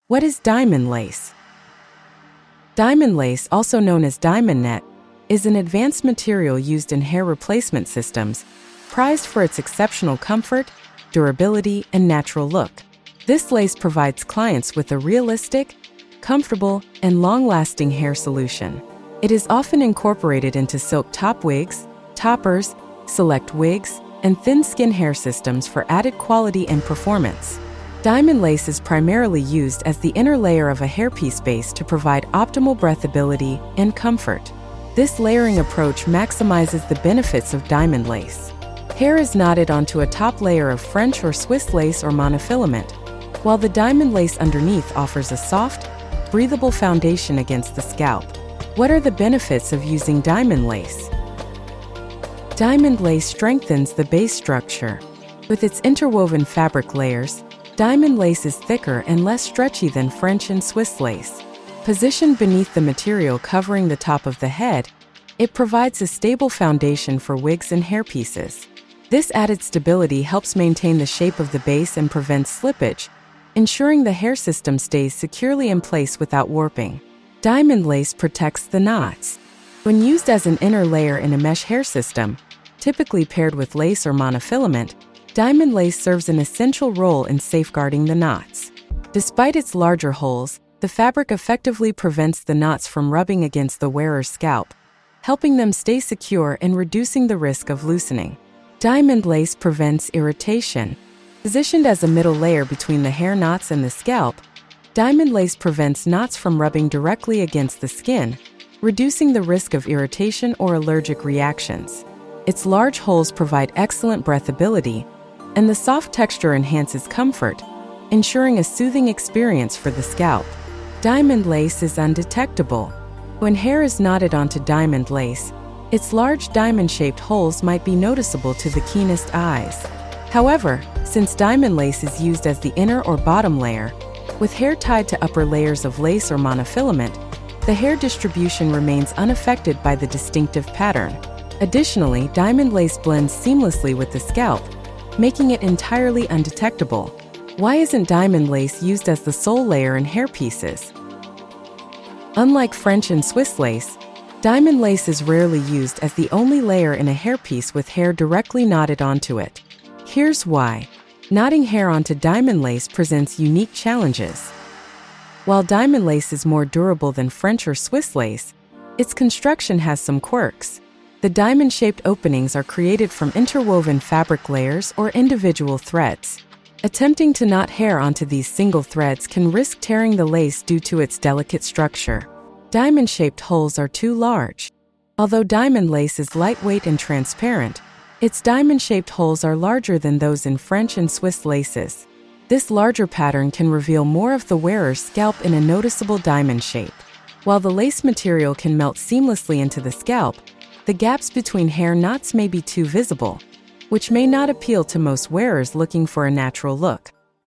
What is diamond lace? Diamond lace, also known as diamond net, is an advanced material used in hair replacement systems, prized for its exceptional comfort, durability, and natural look. This lace provides clients with a realistic, comfortable, and long-lasting hair solution. It is often incorporated into silk top wigs, toppers, select wigs, and thin skin hair systems for added quality and performance. Diamond lace is primarily used as the inner layer of a hairpiece base to provide optimal breathability and comfort. This layering approach maximizes the benefits of diamond lace. Hair is knotted onto a top layer of French or Swiss lace or monofilament, while the diamond lace underneath offers a soft, breathable foundation against the scalp. What are the benefits of using diamond lace? Diamond lace strengthens the base structure. With its interwoven fabric layers, diamond lace is thicker and less stretchy than French and Swiss lace. Positioned beneath the material covering the top of the head, it provides a stable foundation for wigs and hairpieces. This added stability helps maintain the shape of the base and prevents slippage, ensuring the hair system stays securely in place without warping. Diamond lace protects the knots. When used as an inner layer in a mesh hair system, typically paired with lace or monofilament, diamond lace serves an essential role in safeguarding the knots. Despite its larger holes, the fabric effectively prevents the knots from rubbing against the wearer's scalp, helping them stay secure and reducing the risk of loosening. Diamond lace prevents irritation. Positioned as a middle layer between the hair knots and the scalp, diamond lace prevents knots from rubbing directly against the skin, reducing the risk of irritation or allergic reactions. Its large holes provide excellent breathability, and the soft texture enhances comfort, ensuring a soothing experience for the scalp. Diamond lace is undetectable. When hair is knotted onto diamond lace, its large diamond-shaped holes might be noticeable to the keenest eyes. However, since diamond lace is used as the inner or bottom layer, with hair tied to upper layers of lace or monofilament, the hair distribution remains unaffected by the distinctive pattern. Additionally, diamond lace blends seamlessly with the scalp, making it entirely undetectable. Why isn't diamond lace used as the sole layer in hairpieces? Unlike French and Swiss lace, diamond lace is rarely used as the only layer in a hairpiece with hair directly knotted onto it. Here's why. Knotting hair onto diamond lace presents unique challenges. While diamond lace is more durable than French or Swiss lace, its construction has some quirks. The diamond-shaped openings are created from interwoven fabric layers or individual threads. Attempting to knot hair onto these single threads can risk tearing the lace due to its delicate structure. Diamond-shaped holes are too large. Although diamond lace is lightweight and transparent, its diamond-shaped holes are larger than those in French and Swiss laces. This larger pattern can reveal more of the wearer's scalp in a noticeable diamond shape. While the lace material can melt seamlessly into the scalp, the gaps between hair knots may be too visible, which may not appeal to most wearers looking for a natural look.